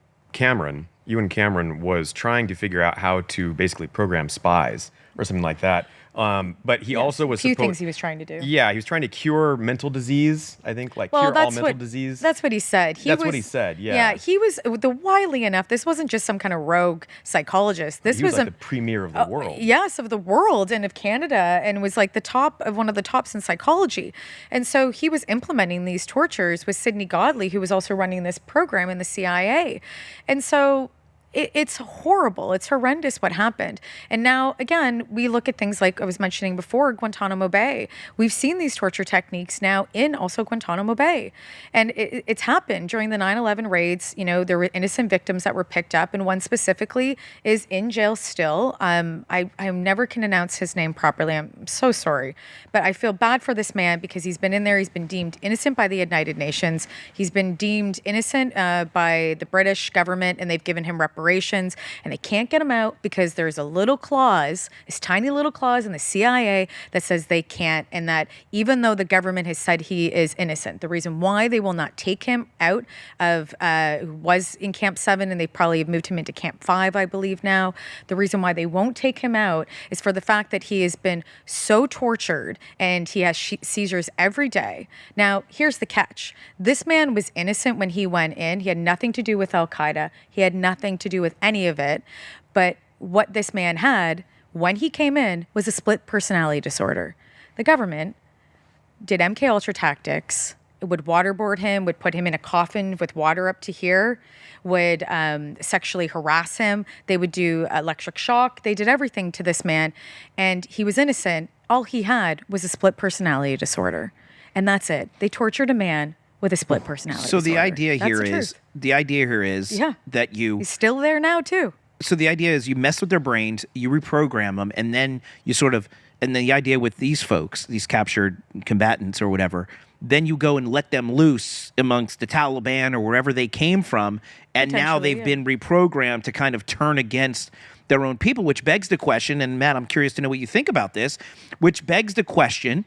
Speaker 7: Cameron was trying to figure out how to basically program spies or something like that. But he also was
Speaker 6: a few things he was trying to do.
Speaker 7: Yeah, he was trying to cure mental disease. I think cure all mental disease.
Speaker 6: That's what he said.
Speaker 7: That's what he said. Yeah.
Speaker 6: Yeah, he was widely enough. This wasn't just some kind of rogue psychologist. This was
Speaker 7: like the premier of the world.
Speaker 6: Yes, of the world and of Canada, and was like one of the tops in psychology. And so he was implementing these tortures with Sidney Godley, who was also running this program in the CIA. And so it's horrible. It's horrendous what happened. And now, again, we look at things like I was mentioning before, Guantanamo Bay. We've seen these torture techniques now in also Guantanamo Bay. And it's happened during the 9/11 raids. There were innocent victims that were picked up, and one specifically is in jail still. I never can announce his name properly. I'm so sorry. But I feel bad for this man because he's been in there. He's been deemed innocent by the United Nations. He's been deemed innocent by the British government, and they've given him reparations, and they can't get him out because there's a little clause, this tiny little clause in the CIA that says they can't, and that even though the government has said he is innocent, the reason why they will not take him out of, who was in Camp 7, and they probably have moved him into Camp 5, I believe now, the reason why they won't take him out is for the fact that he has been so tortured and he has seizures every day. Now, here's the catch. This man was innocent when he went in. He had nothing to do with Al-Qaeda. He had nothing to do with any of it. But what this man had when he came in was a split personality disorder. The government did MK Ultra tactics, would waterboard him, would put him in a coffin with water up to here, would sexually harass him. They would do electric shock. They did everything to this man, and he was innocent. All he had was a split personality disorder, and that's it. They tortured a man with a split personality disorder.
Speaker 5: So the idea
Speaker 6: That's
Speaker 5: here
Speaker 6: the
Speaker 5: is
Speaker 6: truth. Yeah.
Speaker 5: that you.
Speaker 6: He's still there now too.
Speaker 5: So the idea is you mess with their brains, you reprogram them, and then you sort of. And the idea with these folks, these captured combatants or whatever, then you go and let them loose amongst the Taliban or wherever they came from, and now they've been reprogrammed to kind of turn against their own people, which begs the question, and Matt, I'm curious to know what you think about this, which begs the question,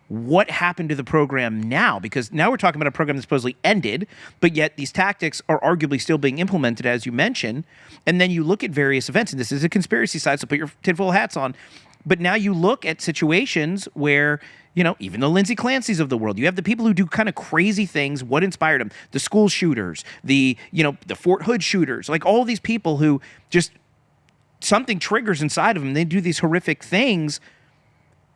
Speaker 5: what happened to the program now? Because now we're talking about a program that supposedly ended, but yet these tactics are arguably still being implemented, as you mentioned, and then you look at various events, and this is a conspiracy side, so put your tinfoil hats on, but now you look at situations where, you know, even the Lindsay Clancy's of the world, you have the people who do kind of crazy things. What inspired them? The school shooters, the Fort Hood shooters, like all these people who just something triggers inside of them. They do these horrific things.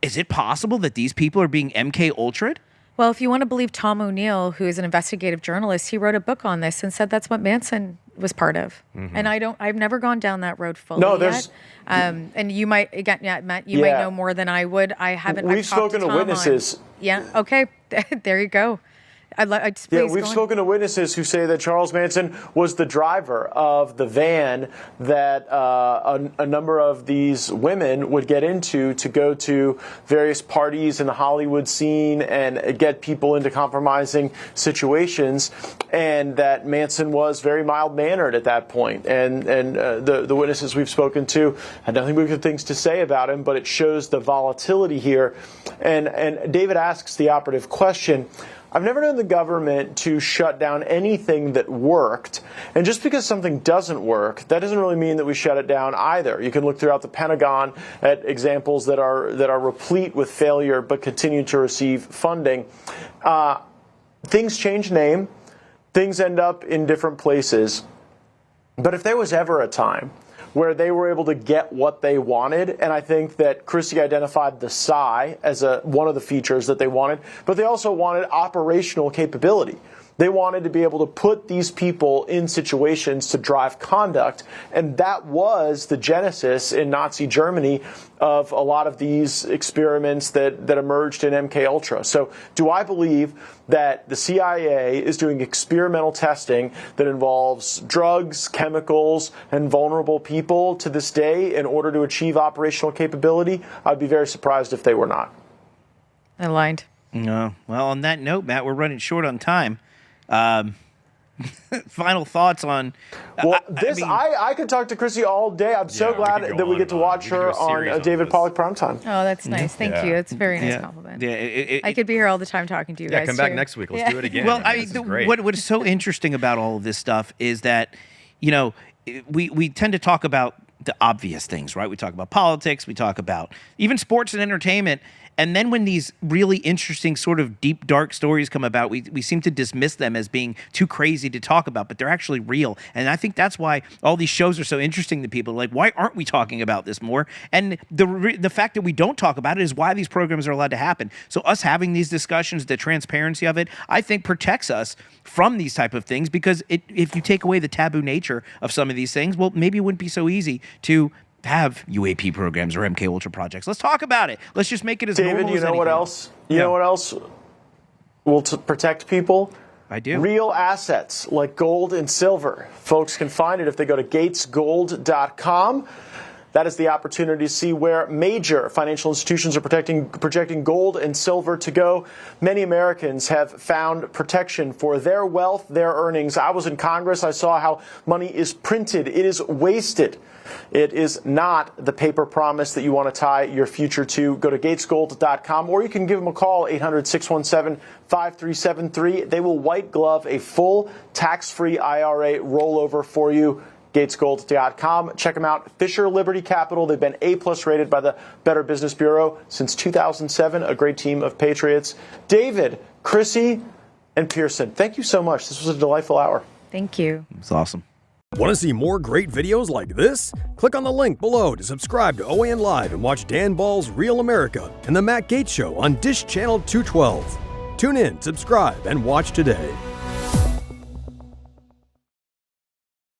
Speaker 5: Is it possible that these people are being MK Ultra'd?
Speaker 6: Well, if you want to believe Tom O'Neill, who is an investigative journalist, he wrote a book on this and said that's what Manson was part of. And I've never gone down that road fully yet. And you might, again, Matt, you might know more than I would. I haven't.
Speaker 2: We've spoken to witnesses.
Speaker 6: Okay. There you go.
Speaker 2: We've spoken to witnesses who say that Charles Manson was the driver of the van that a number of these women would get into to go to various parties in the Hollywood scene and get people into compromising situations, and that Manson was very mild-mannered at that point. And the witnesses we've spoken to had nothing but good things to say about him, but it shows the volatility here. And David asks the operative question. I've never known the government to shut down anything that worked. And just because something doesn't work, that doesn't really mean that we shut it down either. You can look throughout the Pentagon at examples that are replete with failure but continue to receive funding. Things change name. Things end up in different places. But if there was ever a time where they were able to get what they wanted, and I think that Chrissy identified the psi as one of the features that they wanted, but they also wanted operational capability. They wanted to be able to put these people in situations to drive conduct, and that was the genesis in Nazi Germany of a lot of these experiments that emerged in MK Ultra. So do I believe that the CIA is doing experimental testing that involves drugs, chemicals, and vulnerable people to this day in order to achieve operational capability? I'd be very surprised if they were not.
Speaker 6: Aligned.
Speaker 5: No. Well, on that note, Matt, we're running short on time. Final thoughts on
Speaker 2: I could talk to Chrissy all day. I'm so glad that we get to watch her on David Pollock Primetime.
Speaker 6: Oh, that's nice. Thank you. That's a very nice compliment. I could be here all the time talking to you guys.
Speaker 7: Come back next week. Let's do it again.
Speaker 5: Well, what is so interesting about all of this stuff is that, you know, we tend to talk about the obvious things, right? We talk about politics, we talk about even sports and entertainment. And then when these really interesting sort of deep, dark stories come about, we seem to dismiss them as being too crazy to talk about, but they're actually real. And I think that's why all these shows are so interesting to people. Like, why aren't we talking about this more? And the fact that we don't talk about it is why these programs are allowed to happen. So us having these discussions, the transparency of it, I think protects us from these type of things, because if you take away the taboo nature of some of these things, well, maybe it wouldn't be so easy to have UAP programs or MK Ultra projects. Let's talk about it. Let's just make it as normal as anything.
Speaker 2: David, you know what else? You know what else will protect people?
Speaker 5: I do.
Speaker 2: Real assets like gold and silver. Folks can find it if they go to gatesgold.com. That is the opportunity to see where major financial institutions are projecting gold and silver to go. Many Americans have found protection for their wealth, their earnings. I was in Congress. I saw how money is printed. It is wasted. It is not the paper promise that you want to tie your future to. Go to gatesgold.com, or you can give them a call, 800-617-5373. They will white glove a full tax-free IRA rollover for you. gatesgold.com. Check them out. Fisher Liberty Capital. They've been A+ rated by the Better Business Bureau since 2007. A great team of patriots. David, Chrissy, and Pearson, thank you so much. This was a delightful hour.
Speaker 6: Thank you.
Speaker 5: It's awesome.
Speaker 8: Want to see more great videos like this? Click on the link below to subscribe to OAN Live and watch Dan Ball's Real America and The Matt Gaetz Show on Dish Channel 212. Tune in, subscribe, and watch today.